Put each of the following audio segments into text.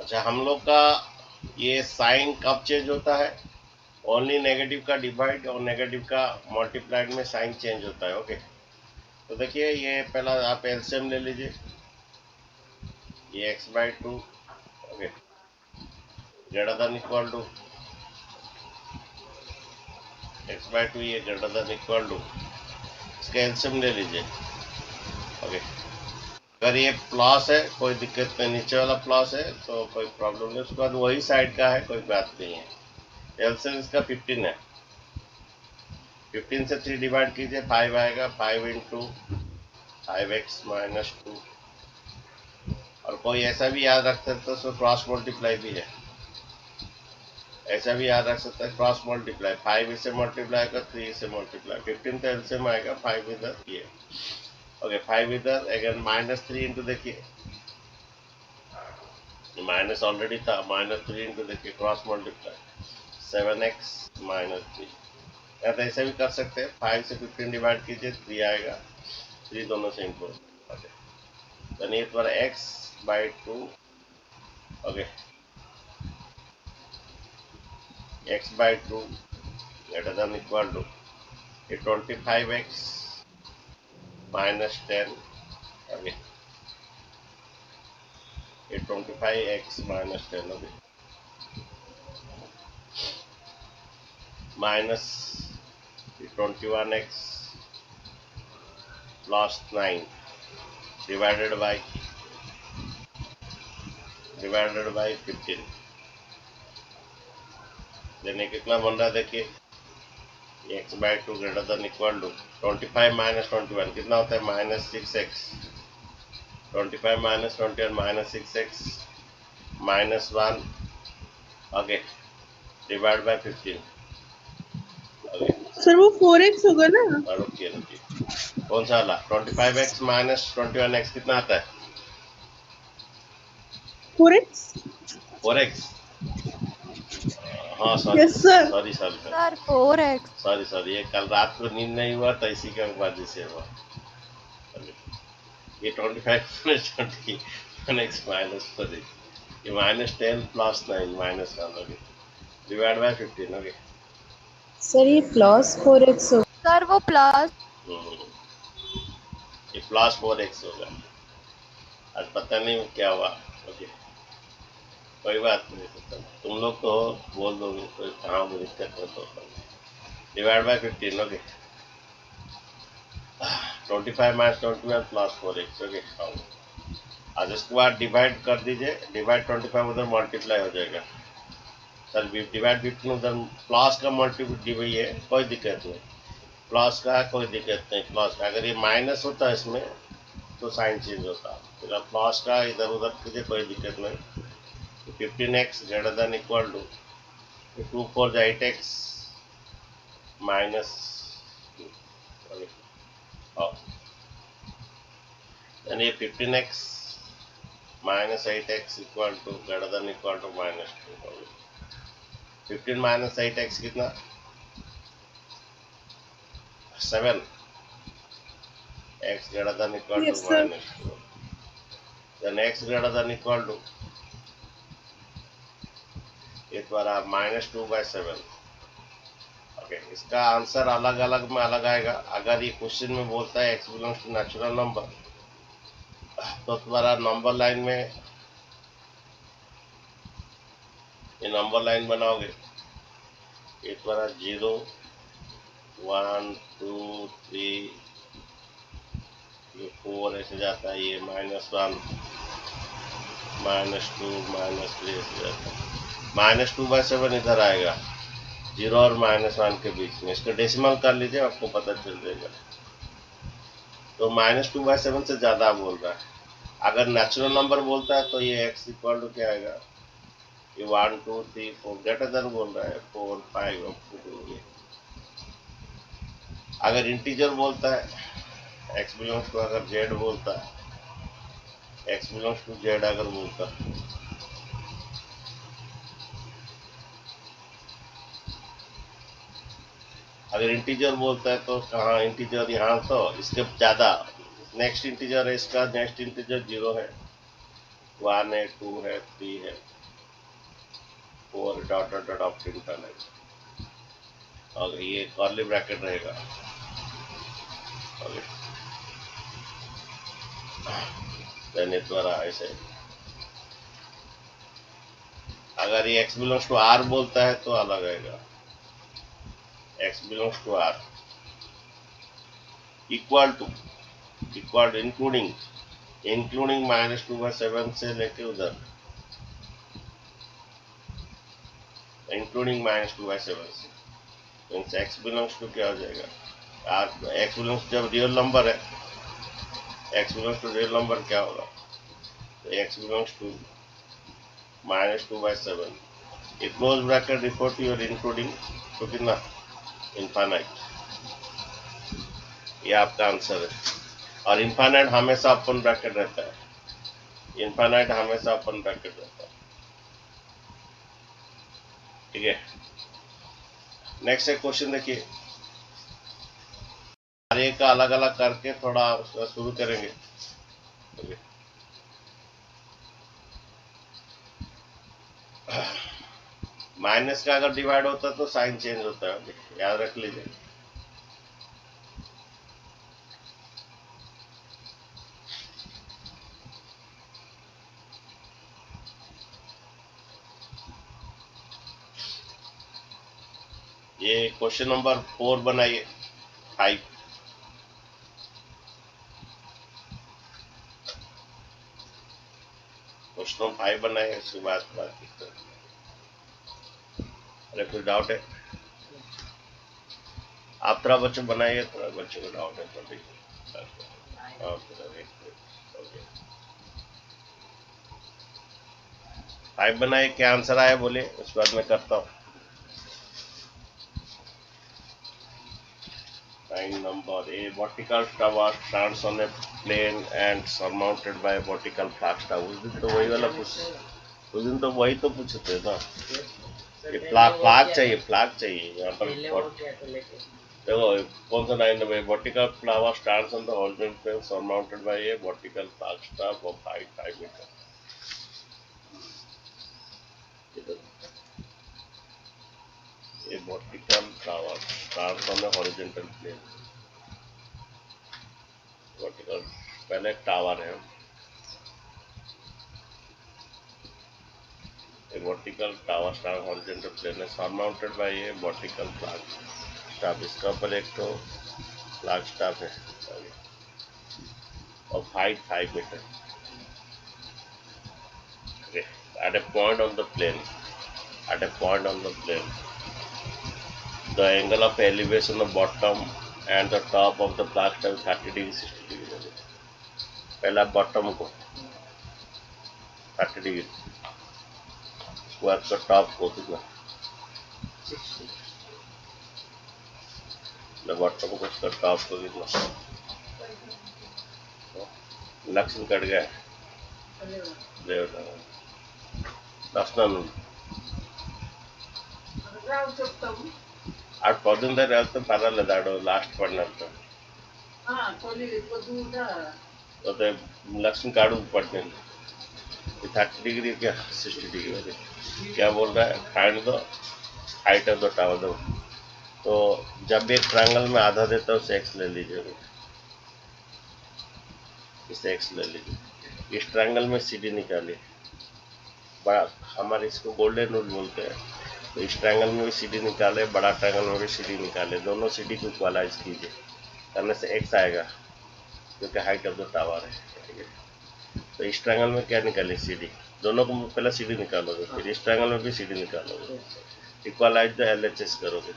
अच्छा, हम लोग का ये साइन कब चेंज होता है? ओनली नेगेटिव का डिवाइड और नेगेटिव का मल्टीप्लाइड में साइन चेंज होता है। ओके, तो देखिए ये पहला आप एलसीएम ले लीजिए, ये x/2 okay greater than equal to x/2, ये ग्रेटर देन इक्वल टू, इसका एलसीएम ले लीजिए। ओके, अगर ये प्लस है कोई दिक्कत नहीं, नीचे वाला प्लस है तो कोई प्रॉब्लम नहीं, उसके बाद वही साइड का है कोई बात नहीं है। एलसीएम इसका 15 है, 15 से 3 डिवाइड कीजिए, 5 आएगा, 5 इंटू 5x-2। और कोई ऐसा भी याद रख सकते हो, क्रॉस मल्टीप्लाई भी है, ऐसा भी याद रख सकता है, क्रॉस मल्टीप्लाई 5 इससे मल्टीप्लाई कर 3 इससे मल्टीप्लाई, 15 तो एलसीएम आएगा, 5 इधर ये ओके, 5 इधर अगेन -3 इंटू, देखिए माइनस ऑलरेडी था, -3 इंटू देखिए क्रॉस मल्टीप्लाई 7x-3। या तो ऐसे भी कर सकते हैं, 5 से 15 डिवाइड कीजिए, 3 आएगा, 3 दोनों से इंटू ओके, then ये पर x/2 okay, x/2 greater than equal to 25x -10 okay, 25x -10 okay, minus 21x plus 9 divided by 15। देने कितना बन रहा है देखिए, x/2 greater than equal to 25 minus 21 कितना होता है, -6x, 25 minus 21 -6x -1 okay divide by 15 okay. Sir वो 4x होगा ना? रुकिए कौन सा वाला? 25x माइनस 21x कितना आता है? 4x 4x। हाँ sorry yes sir. Sorry sir 4x। Sorry, ये कल रात को नींद नहीं हुआ तो इसी के वजह से हुआ। ये 25 21x माइनस 4, ये -10 plus 9 -1 okay divide by 15 okay. Sir ये +4x होगा। सर वो प्लस, ये +4x होगा, आज पता नहीं क्या हुआ ओके, कोई बात नहीं, तुम लोग तो बोल दोगे कोई कहाँ मुझे दिक्कत है तो divide by 15 okay, 25 minus 21 plus 4x okay. आज इसके बाद डिवाइड कर दीजिए, डिवाइड 25 उधर मल्टीप्लाई हो जाएगा, सर डिवाइड 15 उधर प्लस का मल्टीप्लाई है, कोई दिक्कत नहीं, प्लस का है कोई दिक्कत नहीं, प्लस का अगर ये माइनस होता है इसमें तो साइन चेंज होता, फिर आप प्लस का इधर उधर कीजिए कोई दिक्कत नहीं। 15x greater than equal to 2 4 8x -2 यानी 15x -8x equal to greater than equal to -2। 15 -8x कितना, 7 x greater than equal Yes, to sir. -2, then x greater than equal to इस बार आप -2/7 ओके। इसका आंसर अलग अलग में अलग आएगा, अगर ये क्वेश्चन में बोलता है x belongs to natural number तो तुम्हारा नंबर लाइन में ये नंबर लाइन बनाओगे, ये तुम्हारा 0 1 2 3 ये 4 ऐसे जाता है, ये -1 -2 -3 ऐसे जाता है, -2/7 इधर आएगा 0 और -1 के बीच में, इसको डेसिमल कर लीजिए आपको पता चल जाएगा। तो -2/7 से ज्यादा बोल रहा है, अगर नेचुरल नंबर बोलता है तो ये x इक्वल टू क्या आएगा, ये 1 2 3 4 ग्रेटर देन बोल रहा है 4 5 अप टू ये। अगर इंटीजर बोलता है x बिलोंग्स टू, अगर z बोलता है x बिलोंग्स टू z अगर बोलता है, अगर इंटीजर बोलता है तो कहाँ इंटीजर, यहाँ तो इसके ज्यादा नेक्स्ट इंटीजर है, इसका नेक्स्ट इंटीजर 0 है 1 है 2 है 3 है, 4 dot dot dot of infinite, और ये कर्ली ब्रैकेट रहेगा। ओके, देन ये द्वारा ऐसे, अगर ये x बिलोंग्स टू r बोलता है तो अलग आएगा, x belongs to r equal to including -2/7 से लेके उधर, इंक्लूडिंग -2/7 से, मीन्स x बिलोंग्स टू क्या हो जाएगा, x बिलोंग्स जब रियल नंबर है, x belongs to real number क्या होगा, तो x बिलोंग्स टू -2/7, ये close bracket refer to your including तो कितना, इनफाइनाइट। ये आपका आंसर है। और इनफाइनाइट हमेशा ओपन ब्रैकेट रहता है, इनफाइनाइट हमेशा ओपन ब्रैकेट रहता है। ठीक है, नेक्स्ट एक क्वेश्चन देखिए, हर एक का अलग अलग करके थोड़ा शुरू करेंगे। माइनस का अगर डिवाइड होता है तो साइन चेंज होता है, याद रख लीजिए। ये क्वेश्चन नंबर 4 बनाइए, 5। क्वेश्चन नंबर 5 बनाइए, उसके बाद बात करते हैं। अरे कोई डाउट है? आप थोड़ा बच्चों बनाइए, थोड़ा बच्चों को डाउट है तो भी। फाइव बनाइए, क्या आंसर आया बोले, उसके बाद मैं करता हूँ। 9 number, a vertical tower stands on a plane and surmounted by a vertical flag tower। उस दिन तो वही वाला पूछे थे ना, ये फ्लैग चाहिए यहाँ पर। देखो कौन सा 9 number, vertical tower stands on the horizontal plane surmounted by a vertical flag tower of height 5 meter। A vertical tower stands on a horizontal plane, vertical पहले टावर है, a vertical tower stands on horizontal plane है, surmounted by a vertical flag staff। इसका ऊपर एक तो flag staff है और height 5 metre. At a point on the plane, the angle of elevation of bottom and the top of the flag staff is 30 degree 60 degree। पहला bottom को 30 degree, उसके बाद का टॉप को कितना, बॉटम को उसका टॉप को कितना, लक्ष्य कट गया ఆడు పొద్దున్న దగ్గర వెళ్తే పర్వాలేదు, ఆడు లాస్ట్ పడినట్టు పోతే लक्ष्मी काड़ू पड़ते 30 डिग्री क्या 60 डिग्री, क्या बोल रहा है, find the height of the tower. तो जब भी एक ट्रायंगल में आधा देता है उसे एक्स ले लीजिए, इसे एक्स ले लीजिए। इस ट्रायंगल में सीडी निकालिए, बड़ा हमारे इसको गोल्डन रूल बोलते हैं। तो इस ट्रायंगल में भी सीडी निकाले, बड़ा ट्रायंगल में भी सीडी निकाले, दोनों सीडी को इक्वलाइज कीजिए, करने से एक्स आएगा क्योंकि हाइट ऑफ द टावर है। ठीक है, तो इस ट्रायंगल में क्या निकालिए, सीडी, दोनों को पहले सीडी निकालोगे, फिर इस ट्रायंगल में भी सीडी निकालोगे, इक्वलाइज द एलएचएस करोगे।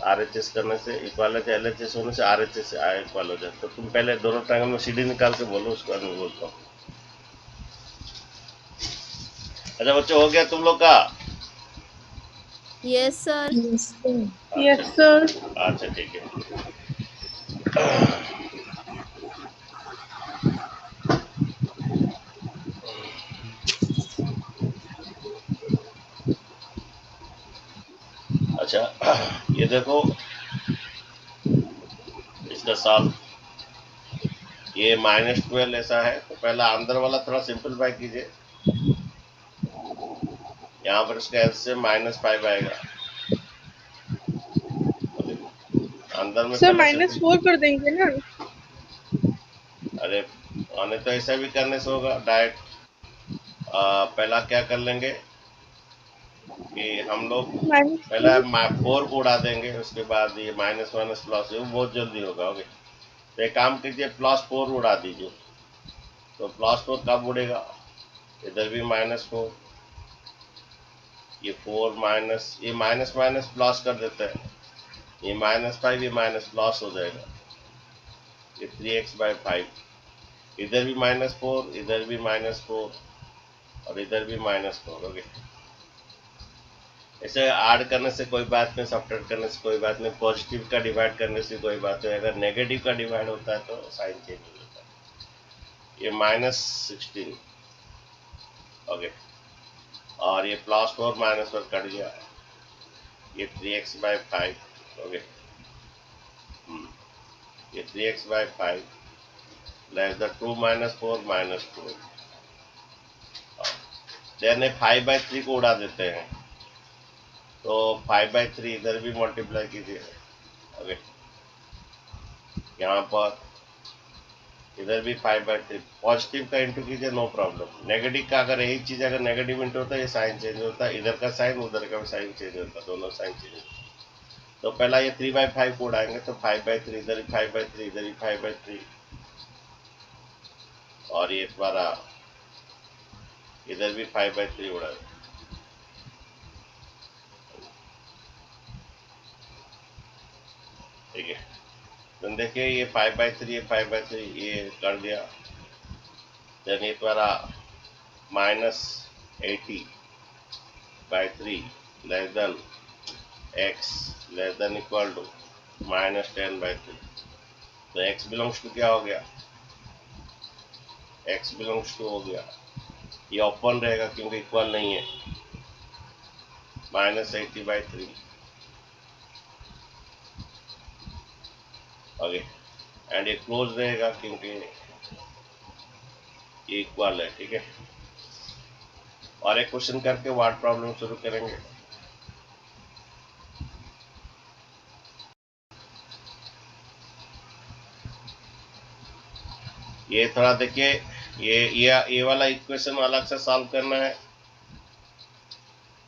आरएचएस करने से इक्वलाइज एलएचएस होने से आरएचएस इक्वल हो जाए। तो तुम पहले दोनों ट्रायंगल में सीडी निकाल के बोलो, उसके बाद मैं बोलता हूँ। अच्छा बच्चों, हो गया तुम लोग का? Yes, sir. Yes, sir. अच्छा ठीक है। अच्छा ये देखो इसका सॉल्व, ये -12 ऐसा है, तो पहला अंदर वाला थोड़ा सिंपलीफाई कीजिए। यहाँ पर इसका एलसीएम -5 आएगा। अंदर में सर पहला सेटिंग, -4 कर देंगे ना। अरे आने तो ऐसा भी करने से होगा डायरेक्ट। पहला क्या कर लेंगे कि हम लोग पहला -2। 4 को उड़ा देंगे, उसके बाद ये माइनस माइनस प्लस, वो बहुत जल्दी होगा। ओके, तो एक काम कीजिए, +4 उड़ा दीजिए। तो +4 कब उड़ेगा? इधर भी -4, ये 4 माइनस, ये माइनस माइनस प्लस कर देते हैं, ये -5, ये माइनस प्लस हो जाएगा, ये 3x/5। इधर भी -4, इधर भी -4, और इधर भी -4। ओके, ऐसे ऐड करने से कोई बात नहीं, सब्ट्रैक्ट करने से कोई बात नहीं, पॉजिटिव का डिवाइड करने से कोई बात नहीं, अगर नेगेटिव का डिवाइड होता है तो साइन चेंज हो जाता है। ये -16। ओके, और ये +4 -4 कट गया, ये 3x/5। ओके, ये 3x/5 <2 - 4 - 2। देन 5/3 को उड़ा देते हैं, तो 5/3 इधर भी मल्टीप्लाई कीजिए। ओके, यहाँ पर इधर भी 5/3, पॉजिटिव का इंटू कीजिए, नो प्रॉब्लम। नेगेटिव का अगर यही चीज अगर नेगेटिव इंटू होता है, ये साइन चेंज होता है, इधर का साइन उधर का साइन चेंज होता है, दोनों साइन चेंज होता है। तो पहला ये 3/5 को उड़ाएंगे, तो 5/3 इधर ही 5/3, इधर ही 5/3, और ये द्वारा इधर भी 5/3 उड़ा। ठीक है, तो देखिए ये 5/3, ये 5/3, ये कर दिया। देन ये द्वारा -80/3 less than x less than equal to -10/3। तो x बिलोंग्स टू क्या हो गया? x बिलोंग्स टू हो गया, ये ओपन रहेगा क्योंकि इक्वल नहीं है, -80/3। ओके, एंड ये क्लोज रहेगा क्योंकि ये इक्वल है। ठीक है, और एक क्वेश्चन करके वर्ड प्रॉब्लम शुरू करेंगे। ये थोड़ा देखिए, ये वाला इक्वेशन अलग से सॉल्व करना है,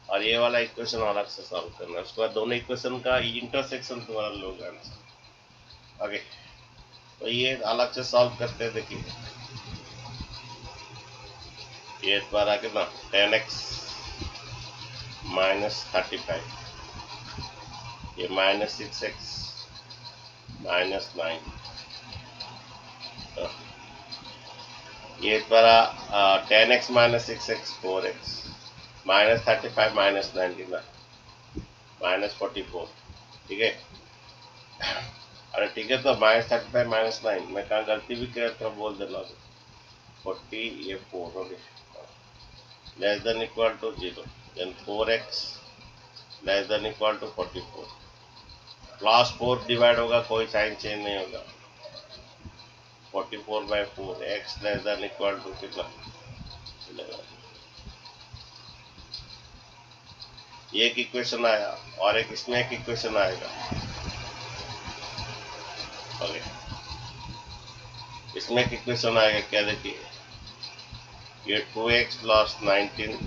और ये वाला इक्वेशन अलग से सॉल्व करना है। उसके बाद दोनों इक्वेशन का इंटरसेक्शन तुम्हारा लोग आंसर। ओके, तो ये अलग से सॉल्व करते हैं। देखिए ये द्वारा कितना 10x - 35, ये -6x -9, ये द्वारा 10x - 6x 4x, -35 -9 कितना -44। ठीक है, अरे ठीक है, तो -35 -9 मैं कहाँ गलती भी किया था बोल देना। 40, ये 4 हो गया, less than equal to 0, then 4x less than equal to 44। +4 divide होगा, कोई साइन चेंज नहीं होगा, 44/4, x less than equal to कितना 11। ये एक इक्वेशन आया, और एक इसमें एक इक्वेशन आएगा। ओके, इसमें एक इक्वेशन आएगा, क्या देखिए, ये 2x + 19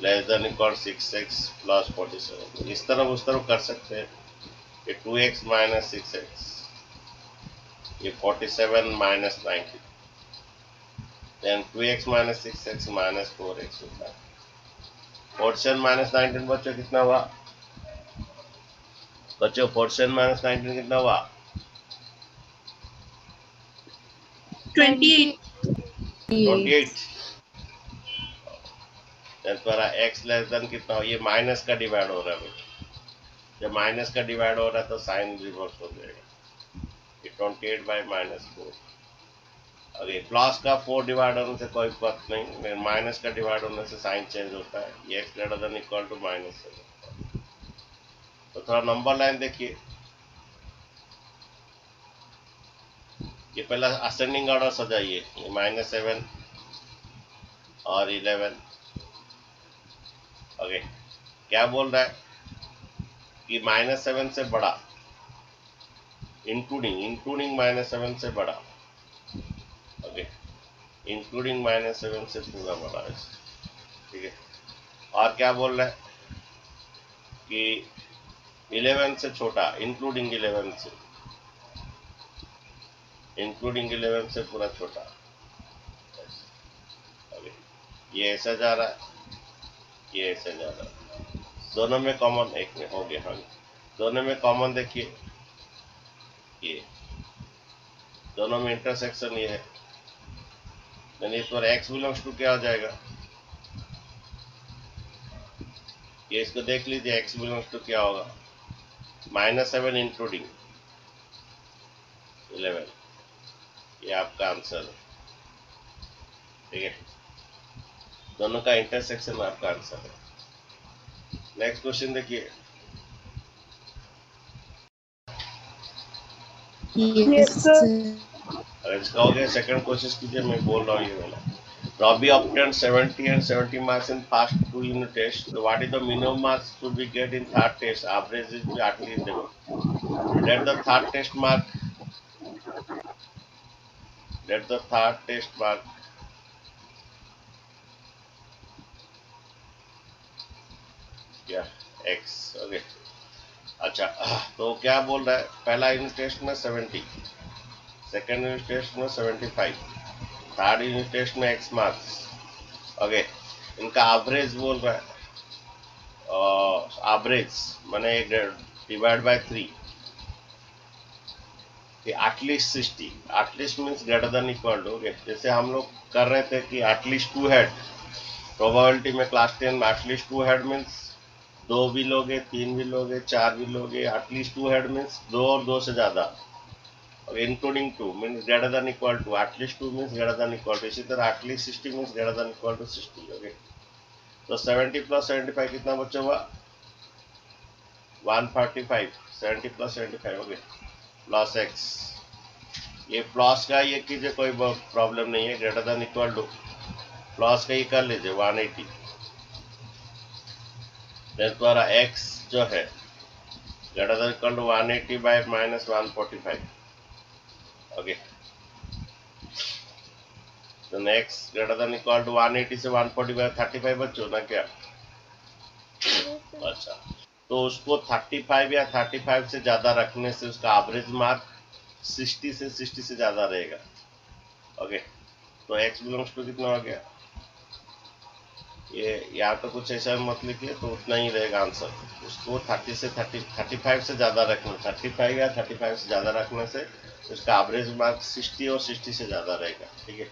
less than equal 6x + 47। इस तरफ उस तरफ कर सकते हैं। ये 2x - 6x, ये 47 - 19, देन 2x - 6x - 4x होता है। 47 - 19 बच्चों कितना हुआ? बच्चों 47 - 19 कितना हुआ? 28। 28। द्वारा x लेस देन कितना हो, ये माइनस का डिवाइड हो रहा है बेटा, जब माइनस का डिवाइड हो रहा है तो साइन रिवर्स हो जाएगा, ये 28/-4। अरे प्लस का 4 डिवाइड होने से कोई बात नहीं, माइनस का डिवाइड होने से साइन चेंज होता है, ये x greater than equal to -7। तो थोड़ा नंबर लाइन देखिए, ये पहला असेंडिंग ऑर्डर सजाइए, ये -7 और 11, ओके, क्या बोल रहा है कि -7 से बड़ा, इंक्लूडिंग -7 से बड़ा। ओके, इंक्लूडिंग -7 से पूरा बड़ा है, ठीक है। और क्या बोल रहा है कि 11 से छोटा, इंक्लूडिंग 11 से पूरा छोटा। ओके, ये ऐसा जा रहा है, ये ऐसा जा रहा है, दोनों में कॉमन एक में हो गया। हाँ, दोनों में कॉमन देखिए, ये दोनों में इंटरसेक्शन ये है, यानी इस पर x बिलोंग्स टू क्या हो जाएगा, ये इसको देख लीजिए, x बिलोंग्स टू क्या होगा, -7 इंक्लूडिंग 11, ये आपका आंसर है, ठीक है। दोनों का इंटरसेक्शन आपका आंसर है। नेक्स्ट क्वेश्चन देखिए, Yes, sir. अगर इसका हो गया सेकंड कोशिश कीजिए, मैं बोल रहा हूँ ये वाला। Robbie obtained 70 and 70 marks in past 2 unit tests. So what is the minimum marks should we get in third test? Average is at least देगा. Let the third test mark. Let the third test mark. Yeah, X. Okay. अच्छा, तो क्या बोल रहा है, पहला unit test में 70, second unit test में 75, थर्ड यूनिट टेस्ट में X मार्क्स। ओके, इनका एवरेज बोल रहा है, एवरेज मैंने divide by 3, at least 60, at least means greater than equal to. जैसे हम लोग कर रहे थे कि एटलीस्ट 2 हेड, प्रोबेबिलिटी में क्लास 10 में एटलीस्ट 2 हेड मीन्स 2 भी लोगे, 3 भी लोगे, 4 भी लोगे, एटलीस्ट 2 हेड मीन्स 2 और 2 से ज्यादा, और including 2 means greater than equal to, at least 2 means greater than equal to, इसी तरह at least 60 means greater than equal to 60। Okay, तो 70 प्लस 75 कितना बचा हुआ, 145, 70 प्लस 75, ओके, प्लस एक्स, ये प्लस का ये कीजिए, कोई प्रॉब्लम नहीं है, greater than equal to, plus का ये कर लीजिए 180, देन तुम्हारा x जो है greater than equal to 180 by -145। Okay, तो next greater than equal to 180 से 145 35 बच्चों ना क्या। अच्छा, तो उसको 35 या 35 से ज्यादा रखने से उसका एवरेज मार्क 60 से ज्यादा रहेगा। ओके, तो x बिलोंग्स टू कितना हो गया, ये या तो कुछ ऐसा मत लिखिए, तो उतना ही रहेगा आंसर। उसको 35 से ज्यादा रखना, 35 या 35 से ज्यादा रखने से उसका एवरेज मार्क 60 और 60 से ज्यादा रहेगा, ठीक है।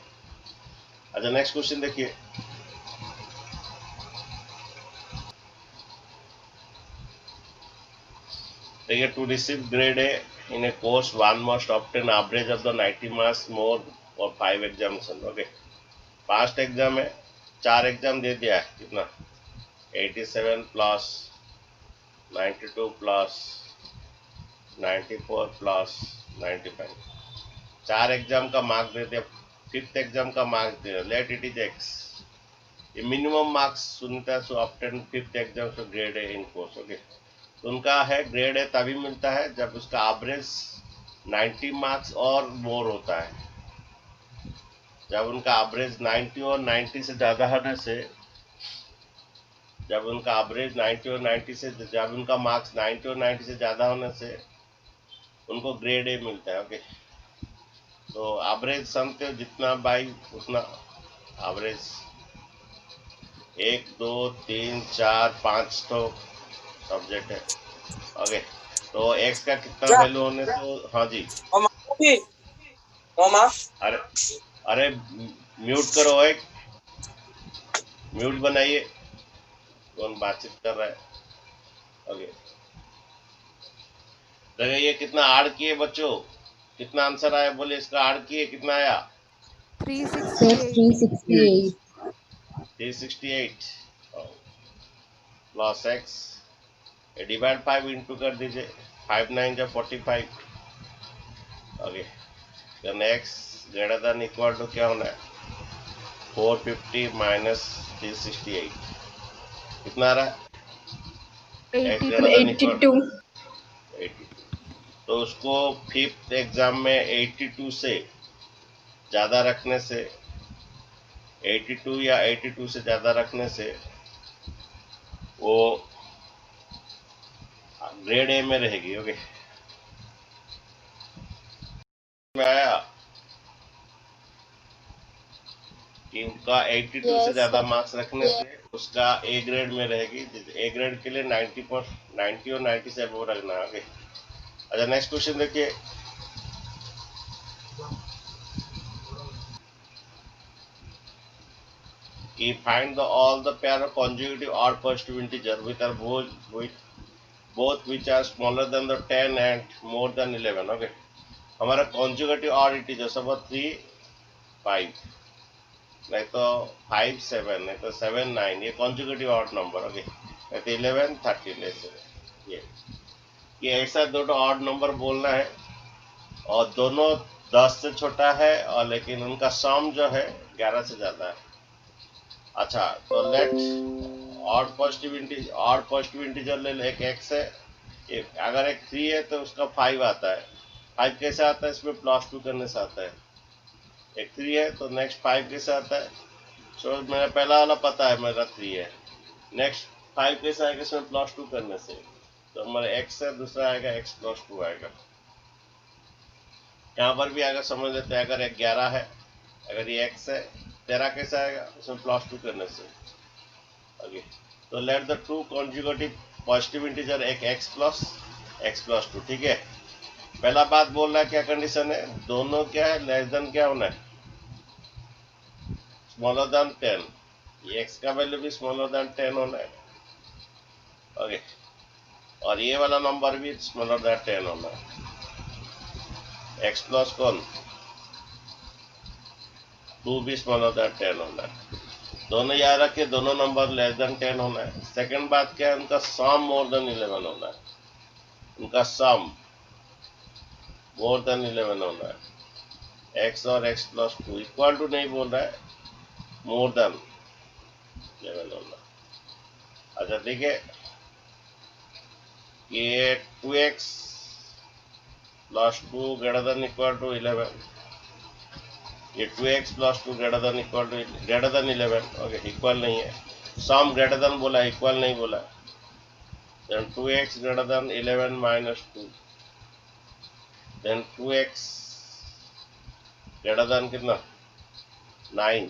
अच्छा, नेक्स्ट क्वेश्चन देखिए, देखिए, to receive grade A in a course one must obtain average of the 90 marks more or 5 examination. Okay, past exam है, 4 एग्जाम दे दिया है, कितना 87 प्लस 92 प्लस 94 प्लस 95, 4 एग्जाम का मार्क देते, फिफ्थ एग्जाम का mark they, let it is x, ये minimum marks सुनता है, सो ऑब्टेन फिफ्थ एग्जाम से ग्रेड है इन कोर्स। ओके, तो उनका है ग्रेड है तभी मिलता है जब उसका एवरेज 90 मार्क्स और मोर होता है। जब उनका एवरेज 90 और 90 से ज्यादा होने से, जब उनका एवरेज 90 और 90 से, जब उनका मार्क्स 90 और 90 से ज्यादा होने से उनको ग्रेड ए मिलता है। ओके, तो एवरेज समझते हो, जितना बाई उतना एवरेज, 1 2 3 4 5 तो सब्जेक्ट है। ओके, तो एक्स का कितना क्या वैल्यू होने से, हाँ जी, मामा अरे अरे म्यूट करो, एक म्यूट बनाइए, कौन बातचीत कर रहा है। ओके, देखिए ये कितना आड़ किए बच्चों, कितना आंसर आया, बोले इसका आड़ किए कितना आया, 368. 368 प्लस एक्स, डिवाइड 5 इंटू कर दीजिए, 5 9 जा 45। Okay, then x greater than equal to क्या होना है, 450 माइनस 368, कितना आ रहा है? x 82. Greater than equal 82. 82। तो उसको फिफ्थ एग्जाम में 82 से ज़्यादा रखने से, 82 या 82 से ज़्यादा रखने से वो ग्रेड ए में रहेगी। ओके, में आया कि उनका 82 से Yes, ज़्यादा sir. मार्क्स रखने से उसका ए ग्रेड में रहेगी। ए ग्रेड के लिए 90 और 90 से अबव रखना है। ओके, अच्छा नेक्स्ट क्वेश्चन देखिए। कि find the all the pair of consecutive odd positive integer both which are smaller than the 10 and more than 11। Okay, हमारा कॉन्जुगेटिव ऑड इंटीजर सब 3 5, नहीं तो 5 7, नहीं तो 7 9, ये कॉन्जुगेटिव ऑड नंबर। ओके, नहीं तो 11 13 ऐसे। ये ऐसा दोनों ऑड नंबर बोलना है और दोनों 10 से छोटा है और लेकिन उनका सम जो है 11 से ज्यादा है। अच्छा, तो लेट ऑड पॉजिटिव इंटीजर ले ले। एक x है, अगर एक 3 है तो उसका 5 आता है। 5 कैसे आता है? इसमें +2 करने से आता है। एक 3 है तो नेक्स्ट 5 कैसे आता है? सो मेरा पहला वाला पता है, मेरा 3 है। नेक्स्ट 5 कैसे आएगा? इसमें +2 करने से। तो हमारा x है, दूसरा आएगा x +2 आएगा। यहाँ पर भी अगर समझ लेते हैं, अगर एक 11 है, अगर ये x है, 13 कैसे आएगा? उसमें +2 करने से। ओके, तो let the true conjugative positive integer एक x + 2। ठीक है, पहला बात बोल रहा है क्या कंडीशन है? दोनों क्या है? लेस देन क्या होना है? Smaller than 10। ये x का वैल्यू भी स्मॉलर देन 10 होना है। ओके, और ये वाला नंबर भी स्मॉलर देन 10 होना है। x प्लस कौन 2 भी स्मॉलर देन 10 होना है। दोनों याद रखिए, दोनों नंबर लेस देन 10 होना है। सेकंड बात क्या है? उनका सम मोर देन 11 होना है। उनका सम मोर देन 11 होना है। x और x + 2 इक्वल टू नहीं बोल रहा है, मोर देन 11 होना है। अच्छा ठीक है, ये 2x + 2 greater than equal to 11। ये 2x + 2 greater than 11। Okay, equal नहीं है, सम ग्रेटर देन बोला, इक्वल नहीं बोला। Then 2x greater than 11 - 2। Then 2x greater than कितना 9।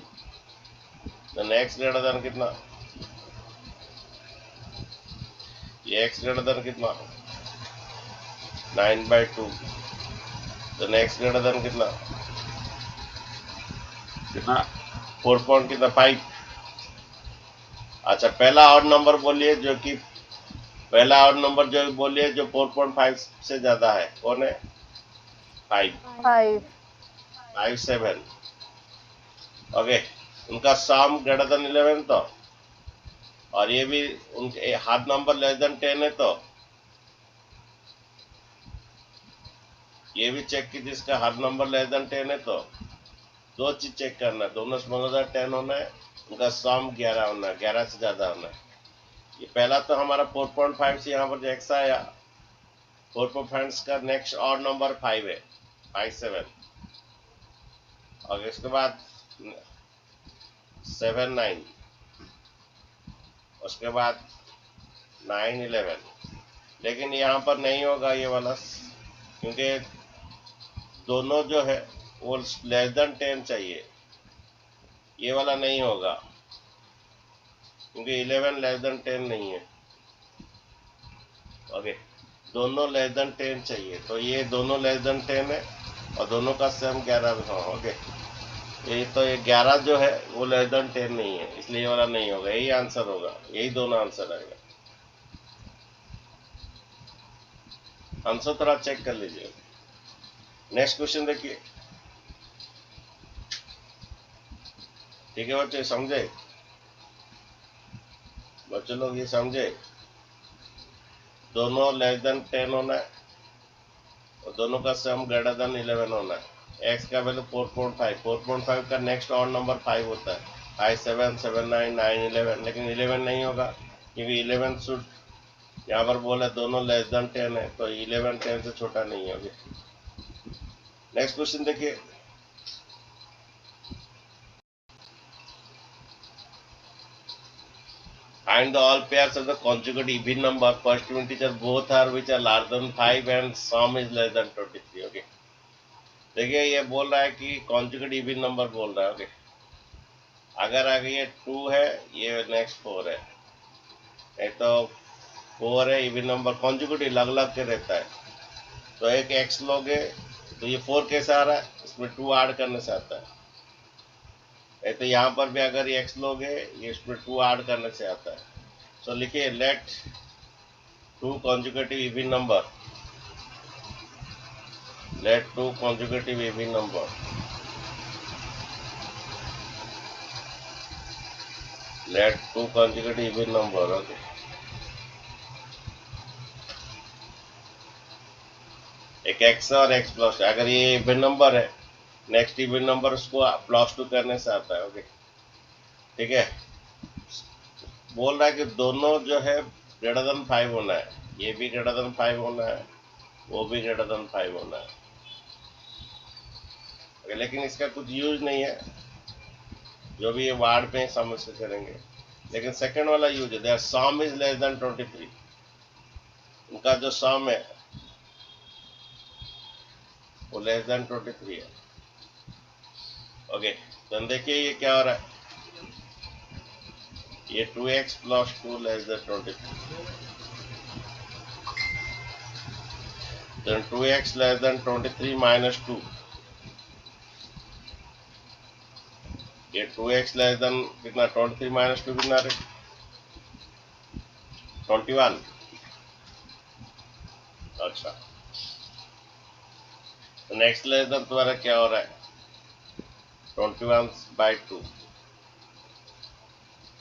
देन x ग्रेटर देन कितना, ये x ग्रेटर देन कितना 9/2। देन x ग्रेटर देन कितना 4 पॉइंट कितना 5। अच्छा, पहला ऑड नंबर बोलिए जो कि पहला ऑड नंबर जो बोलिए जो 4.5 से ज्यादा है, कौन है? 5 5. 5 7। ओके, उनका सम ग्रेटर देन 11 तो, और ये भी उनके हाथ नंबर लेस देन 10 है तो ये भी चेक की जिसका हाथ नंबर लेस देन 10 है। तो दो चीज चेक करना है, दोनों स्मॉलर देन 10 होना है, उनका सम 11 होना है, 11 से ज्यादा होना है। ये पहला तो हमारा 4.5 से यहाँ पर जो एक्स आया, 4.5 का नेक्स्ट ऑड नंबर 5 है, 5 7। और इसके बाद 7 9, उसके बाद 9 11। लेकिन यहाँ पर नहीं होगा ये वाला, क्योंकि दोनों जो है वो लेस देन 10 चाहिए। ये वाला नहीं होगा क्योंकि 11 लेस देन 10 नहीं है। ओके, दोनों लेस देन 10 चाहिए, तो ये दोनों लेस देन 10 है और दोनों का सम 11 भी। हाँ ओके, ये तो ये 11 जो है वो लेस देन 10 नहीं है, इसलिए ये वाला नहीं होगा। यही आंसर होगा, यही दोनों आंसर आएगा। आंसर थोड़ा चेक कर लीजिए। नेक्स्ट क्वेश्चन देखिए। ठीक है बच्चे, समझे? बच्चे लोग ये समझे, दोनों लेस देन 10 होना है और दोनों का सम ग्रेटर देन 11 होना है। x का वैल्यू 4.5, 4.5 का नेक्स्ट ऑड नंबर 5 होता है। 5 7 7 9 9 11, लेकिन 11 नहीं होगा क्योंकि 11 शुड यहाँ पर बोला दोनों लेस देन 10 है, तो 11 10 से छोटा नहीं है। नेक्स्ट क्वेश्चन देखिए, find the all pairs of the conjugate even number first two integer both are which are larger than 5 and sum is less than 23। Okay, देखिए ये बोल रहा है कि कॉन्जुगेट इवन नंबर बोल रहा है। ओके, अगर आगे ये 2 है, ये नेक्स्ट 4 है, नहीं तो 4 है, इवन नंबर कॉन्जुगेट अलग अलग के रहता है, तो एक x लोगे तो ये 4 कैसे आ रहा है, इसमें 2 ऐड करने से आता है। नहीं तो यहाँ पर भी अगर ये x लोगे, ये इसमें 2 ऐड करने से आता है। सो लिखिए late 2 consecutive even number, let 2 consecutive even number, let 2 consecutive even number। Okay, एक x और x प्लस, अगर ये इवन नंबर है, नेक्स्ट इवन नंबर उसको प्लस 2 करने से आता है। ओके, ठीक है, बोल रहा है कि दोनों जो है ग्रेटर देन 5 होना है, ये भी ग्रेटर देन 5 होना है, वो भी ग्रेटर देन 5 होना है। ओके, लेकिन इसका कुछ यूज नहीं है, जो भी ये वार्ड पे समझ से करेंगे। लेकिन सेकंड वाला यूज है, there some is less than 23, उनका जो सम है वो लेस देन 23 है। ओके, तो देखिए ये क्या हो रहा है, ये 2x plus 2 less than 23, then 2x less than 23 minus 2, ये 2x लेस देन कितना, 23 माइनस 2 कितना है, 21। अच्छा, तो नेक्स्ट लेस देन तुम्हारा क्या हो रहा है, 21/2,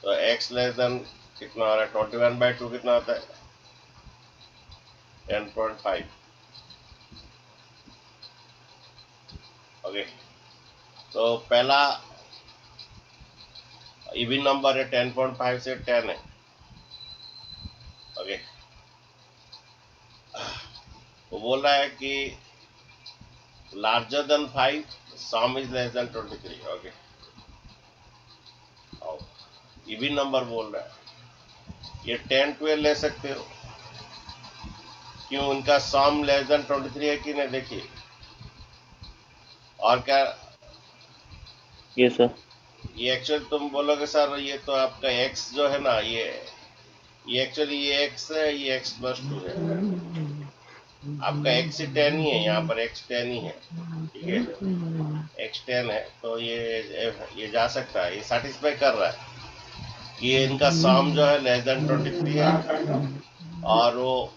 तो x लेस देन कितना हो रहा है, 21/2 कितना होता है, 10.5। ओके, तो पहला इवन नंबर है 10.5 से 10 है। ओके, वो बोल रहा है कि larger than 5, some is less than 23। Okay, even number बोल रहा है, ये 10 12 ले सकते हो, क्यों, उनका सम लेस देन 23 है कि नहीं, देखिए। और क्या, यस सर। ये एक्चुअली तुम बोलोगे सर ये तो आपका x जो है ना, ये एक्चुअली ये x है, ये x प्लस 2 है, आपका x ही 10 ही है, यहाँ पर x 10 ही है, ठीक है, x 10 है, तो ये जा सकता है, ये सेटिस्फाई कर रहा है कि ये इनका सम जो है लेस देन 23 है और वो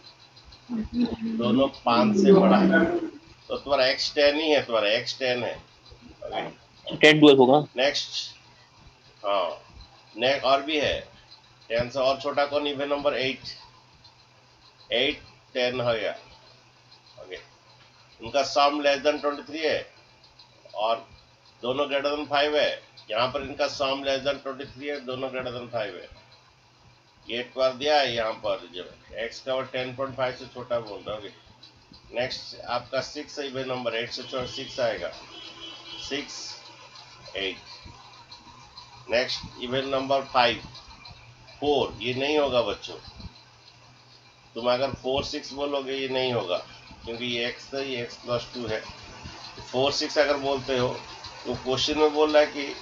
दोनों 5 से बड़ा है, तो तुम्हारा x 10 ही है, तुम्हारा x 10 है। ओके, 10 12 होगा। नेक्स्ट, हाँ, नेक्स्ट और भी है, 10 से और छोटा कौन, इवन नंबर 8 10 हो गया। ओके, उनका सम लेस देन 23 है और दोनों ग्रेटर देन 5 है, यहाँ पर इनका सम लेस देन 23 है, दोनों ग्रेटर देन 5 है, ये एक बार दिया है यहाँ पर, जो x का 10.5 से छोटा बोल रहा है। नेक्स्ट आपका 6 है, इवन नंबर 8 से छोटा 6 आएगा, 6 8। नेक्स्ट इवन नंबर 5 4, ये नहीं होगा बच्चों, तुम अगर 4 6 बोलोगे ये नहीं होगा, क्योंकि ये x है, ये x प्लस 2 है। 4 6 अगर बोलते हो तो क्वेश्चन में बोल रहा है कि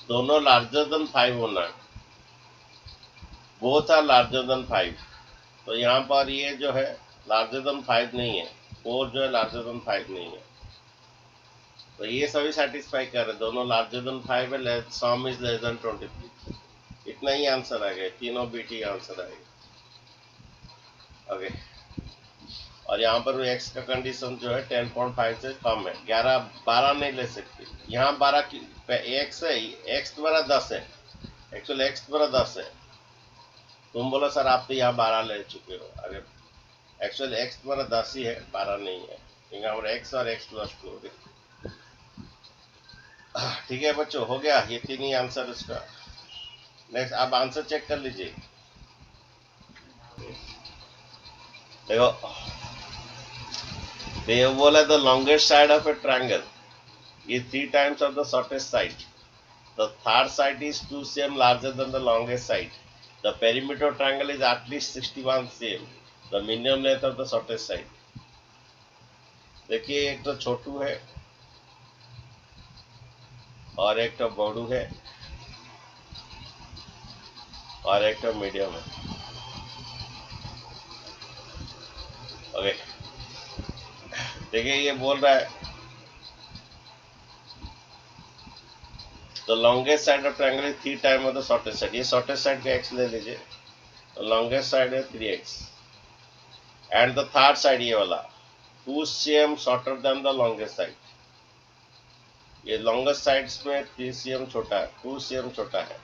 दोनों लार्जर देन 5 होना है, बोथ आर लार्जर देन 5, तो यहाँ पर ये जो है लार्जर देन 5 नहीं है, 4 जो है लार्जर देन 5 नहीं है, तो ये सभी सेटिस्फाई कर रहे, दोनों लार्जर देन 5 है, सम इज लेस देन 23, इतना ही आंसर आ गया, तीनों बीटी आंसर आएगा। ओके, और यहाँ पर x का कंडीशन जो है 10.5 से कम है, 11 12 नहीं ले सकते, यहाँ 12 की x है, x तुम्हारा 10 है, एक्चुअली x तुम्हारा 10 है, तुम बोलो सर आप तो यहाँ 12 ले चुके हो, अरे एक्चुअली x तुम्हारा 10 ही है, 12 नहीं है, यहाँ पर x और x प्लस 2। ठीक है बच्चों, हो गया ये तीन ही आंसर इसका। नेक्स्ट आप आंसर चेक कर लीजिए। देखो ये बोला the longest side of A triangle is 3 times of the shortest side. The third side is 2 cm larger than the longest side. The perimeter of triangle is at least 61 cm. The minimum length of the shortest side. देखिए एक तो छोटू है और एक तो बड़ू है और एक तो मीडियम है। ओके देखिए ये बोल रहा है the longest side of triangle is 3 time of the shortest side. ये शॉर्टेस्ट साइड का x ले लीजिए, लॉन्गेस्ट साइड है 3x and the third side ये वाला 2 cm shorter than the longest side. ये लॉन्गेस्ट साइड्स में 3 cm छोटा है, 2 cm छोटा है।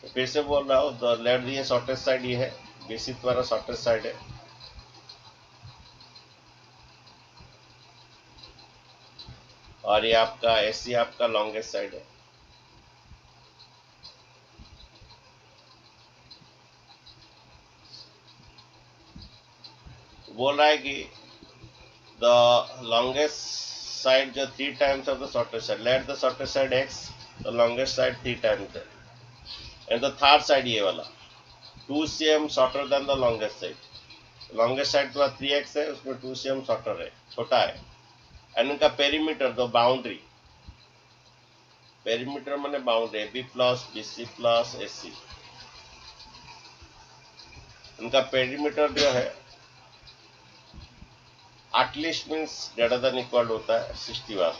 तो फिर से बोल रहा हूँ द लेट ये शॉर्टेस्ट साइड ये है, BC तुम्हारा शॉर्टेस्ट साइड है और ये आपका SC आपका लॉन्गेस्ट साइड है। बोल रहा है कि द लॉन्गेस्ट साइड जो 3 times of the shortest side, late the shortest side x, the longest side 3 times है एंड द थर्ड साइड ये वाला 2 cm shorter than the longest side. Longest side तो 3x है, उसमें 2 cm शॉर्टर है, छोटा है। एंड उनका पेरीमीटर द बाउंड्री, पेरीमीटर माने boundary AB plus BC plus AC, उनका पेरीमीटर जो है at least means greater than equal होता है 61।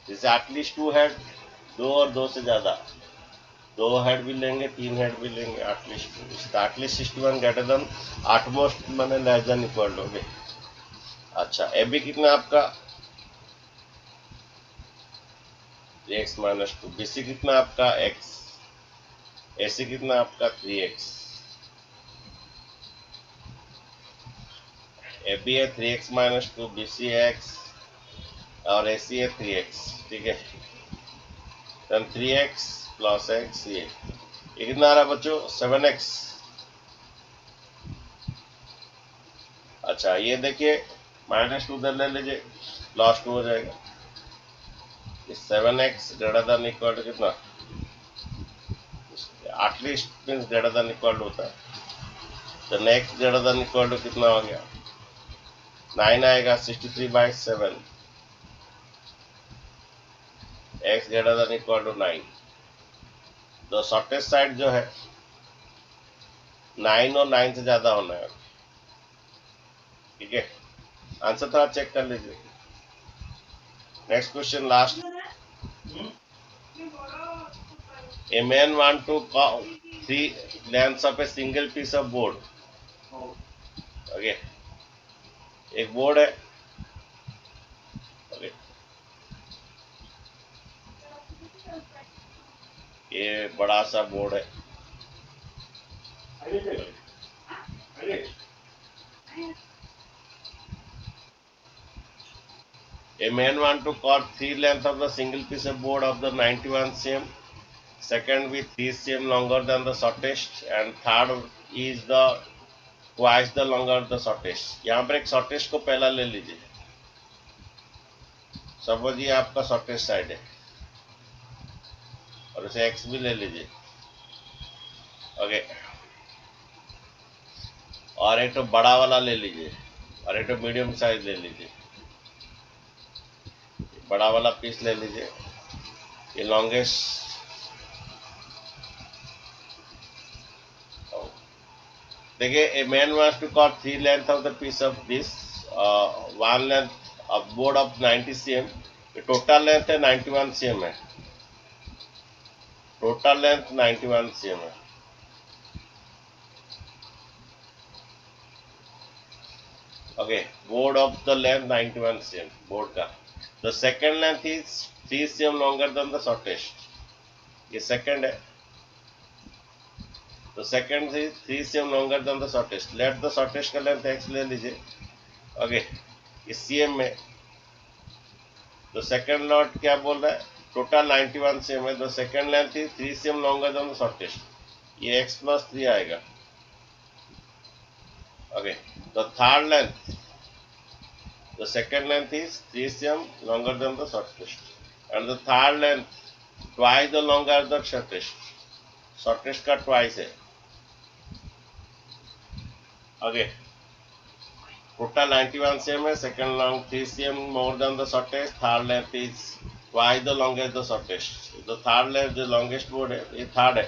जैसे एटलीस्ट 2 हेड, 2 और 2 से ज्यादा, 2 हेड भी लेंगे 3 हेड भी लेंगे, एटलीस्ट 61 ग्रेटर देन एटमोस्ट माने लेस देन इक्वल हो गए। अच्छा AB कितना आपका x माइनस 2, BC कितना आपका x, AC कितना आपका 3x, AB है 3x माइनस 2, BC है x और AC है 3x। ठीक है, then 3x प्लस x ये कितना आ रहा है बच्चों 7x। अच्छा ये देखिए -2 उधर ले लीजिए, प्लस 2 हो जाएगा। 7x greater than equal to कितना, at least means greater than equal to होता है। तो next greater than equal to कितना हो गया 9 आएगा, 63/7 x greater than equal to 9। तो शॉर्टेस्ट साइड जो है 9 और 9 से ज्यादा होना है। ठीक है, आंसर थोड़ा चेक कर लीजिए। Next question last. A man want to count 3 lengths of a single piece of board. Okay, एक बोर्ड है। okay. ये बड़ा सा बोर्ड है। A man want to cut 3 lengths of the single piece of board of the 91 cm, second with 3 cm longer than the shortest, and third is the twice the longer the shortest। यहाँ पर एक shortest को पहला ले लीजिए, suppose ये आपका shortest side है और इसे x भी ले लीजिए। ओके, और एक तो बड़ा वाला ले लीजिए और एक तो मीडियम साइज ले लीजिए। बड़ा वाला पीस ले लीजिए, ये लॉन्गेस्ट। देखिए a man wants to cut 3 length of the piece of this, 1 length of board of 90 cm। Total length है 91 cm है, टोटल लेंथ 91 cm है। Okay, board of the length 91 cm board का। The second length is 3 cm longer than the shortest, ये second है। तो second is 3 cm longer than the shortest. Let the shortest का length x ले लीजिए। Okay, इस cm में तो सेकंड लॉट क्या बोल रहा है, टोटल 91 सेम है, the second length is 3 same longer than the shortest, ये x प्लस 3 आएगा। Okay, the third length, the second length is 3 same longer than the shortest and the third length twice the longer the shortest, shortest का twice है। आगे total 91 same है, second long 3 same more than the shortest, third length is twice the longest the shortest, the third length जो longest board है ये third है,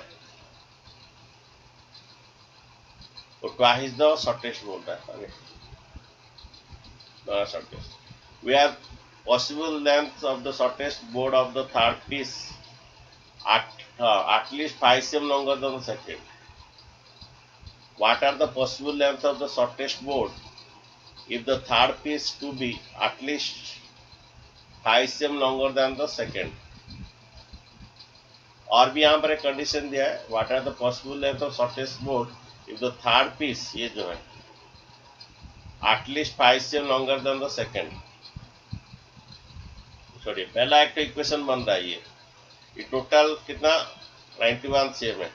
तो twice the shortest बोल रहा है। आगे shortest we are possible length of the shortest board of the third piece at least 5 cm longer than the second. What are the possible length of the shortest board if the third piece to be at least 5 cm longer than the second? और भी यहाँ पर एक condition दिया है, what are the possible length of shortest board if the third piece, ये जो है at least 5 cm longer than the second. Sorry, पहला एक तो इक्वेशन बन रहा है, ये टोटल कितना 91 सेम है,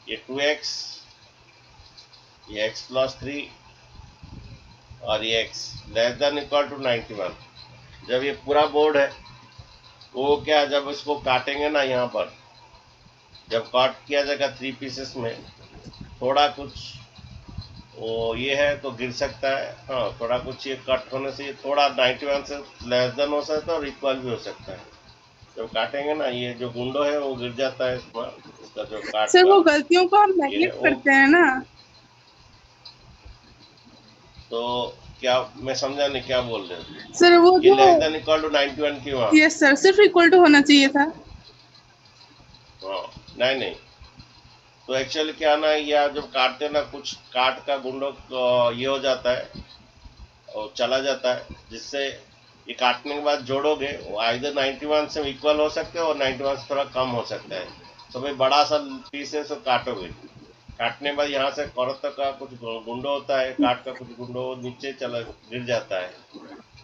ये 2x, ये x प्लस 3 और ये x less than equal to 91। जब ये पूरा बोर्ड है वो क्या, जब इसको काटेंगे ना, यहाँ पर जब काट किया जाएगा 3 पीसेस में, थोड़ा कुछ वो ये है तो गिर सकता है, हाँ थोड़ा कुछ ये कट होने से ये थोड़ा 91 से लेस देन हो सकता है और इक्वल भी हो सकता है। जब काटेंगे ना ये जो गुंडो है वो गिर जाता है, इसका जो काट सर वो गलतियों को हम नेगलेक्ट करते हैं ना। तो क्या, मैं समझा नहीं क्या बोल रहे हो सर वो ये जो लेस देन इक्वल टू 91 क्यों? यस सर, सिर्फ इक्वल टू होना चाहिए था। हाँ नहीं, तो एक्चुअली क्या ना, या जब काटते ना कुछ काट का गुंडो ये हो जाता है और चला जाता है, जिससे ये काटने के बाद जोड़ोगे वो आइदर 91 से इक्वल हो सकते हैं और 91 से थोड़ा कम हो सकता है। तो भाई बड़ा सा पीस है तो काटोगे, काटने के बाद यहाँ से औरत का कुछ गुंडो होता है, काट का कुछ गुंडो नीचे चला गिर जाता है,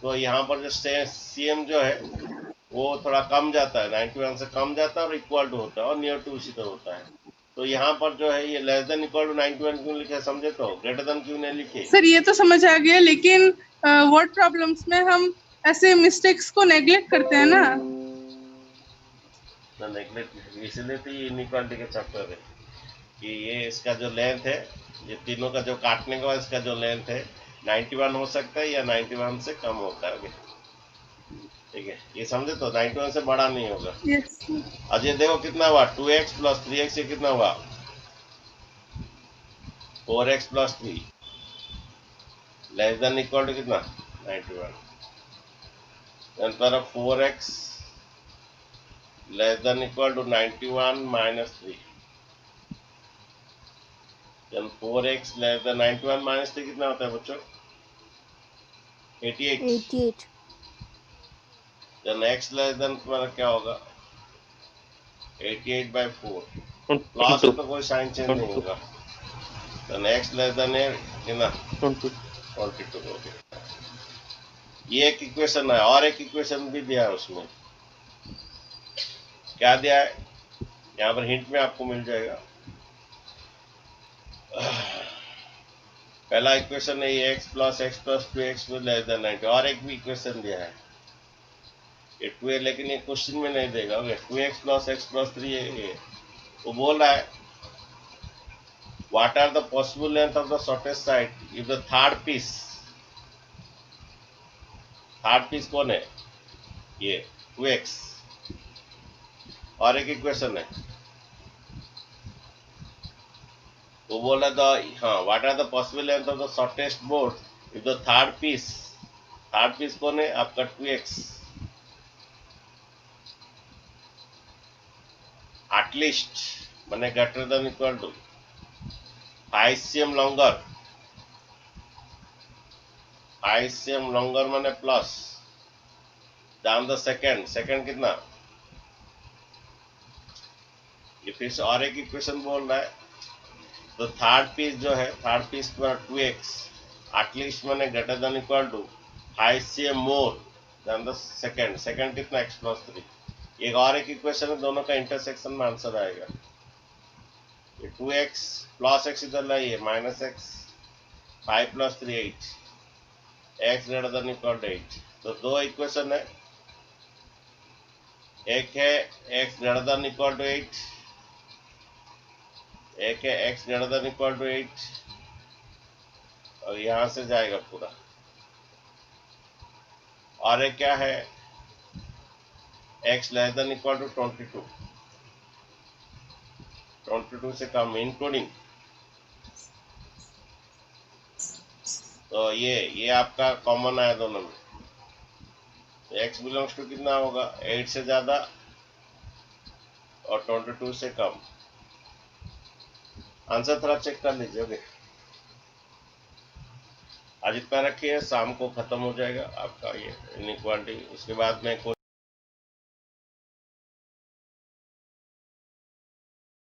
तो यहाँ पर जो CM जो है वो थोड़ा कम जाता है, 91 से कम जाता है और इक्वल टू होता है और नियर टू उसी तरह होता है। तो यहाँ पर जो है ये लेस देन इक्वल टू 91 क्यों लिखे, समझे? तो ग्रेटर देन क्यों नहीं लिखे? सर ये तो समझ आ गया, लेकिन वर्ड प्रॉब्लम्स में हम ऐसे मिस्टेक्स को नेगलेक्ट करते हैं ना। नेगलेक्ट इसलिए तो ये इनइक्वालिटी के चक्कर है कि ये इसका जो लेंथ है, ये तीनों का जो काटने के बाद इसका जो लेंथ है 91 हो सकता है या 91 से कम होता है। ठीक है, ये समझे? तो 91 से बड़ा नहीं होगा। यस। आज ये देखो कितना हुआ, 2x प्लस 3x, ये कितना हुआ 4x plus 3 less than equal to कितना 91। नंतर 4x less than equal to 91 minus 3, then 4x less than 91 minus 3 कितना होता है बच्चों? 88। then x लेस देन तुम्हारा क्या होगा 88 by 4, प्लस तो कोई साइन चेंज नहीं होगा। then x लेस देन कितना 22। ओके, ये एक इक्वेशन है, और एक इक्वेशन भी दिया है उसमें, क्या दिया है यहाँ पर हिंट में आपको मिल जाएगा। पहला इक्वेशन है ये x plus 2x less than 90, और एक भी इक्वेशन दिया है ये 2 है, लेकिन ये क्वेश्चन में नहीं देगा। ओके, 2x प्लस 3 ये वो बोल रहा है what are the possible length of the shortest side if the third piece कौन है, ये 2x। और एक इक्वेशन है वो बोला था, हाँ what are the possible length of the shortest board if the third piece कौन है आपका 2x, एटलीस्ट माने greater than equal to 5 cm longer, 5 cm longer माने प्लस दान द सेकंड कितना, ये फिर से और एक इक्वेशन बोल रहा है, तो थर्ड पीस जो है, थर्ड पीस पर 2x एटलीस्ट माने greater than equal to 5 cm more than the second, second कितना x प्लस 3, एक और एक इक्वेशन है, दोनों का इंटरसेक्शन में आंसर आएगा। ये 2x प्लस x इधर लाइए, minus x, 5 plus 3 8, x greater than equal to 8। तो दो इक्वेशन है, एक है x greater than equal to 8, एक है x greater than equal to 8, और यहां से जाएगा पूरा। और एक क्या है, x less than equal to 22, 22 से कम इंक्लूडिंग। तो ये आपका कॉमन आया दोनों में। तो x बिलोंग्स टू कितना होगा, 8 से ज्यादा और 22 से कम। आंसर थोड़ा चेक कर लीजिए। ओके, आज इतना रखिए, शाम को खत्म हो जाएगा आपका ये इनइक्वालिटी। उसके बाद में कोई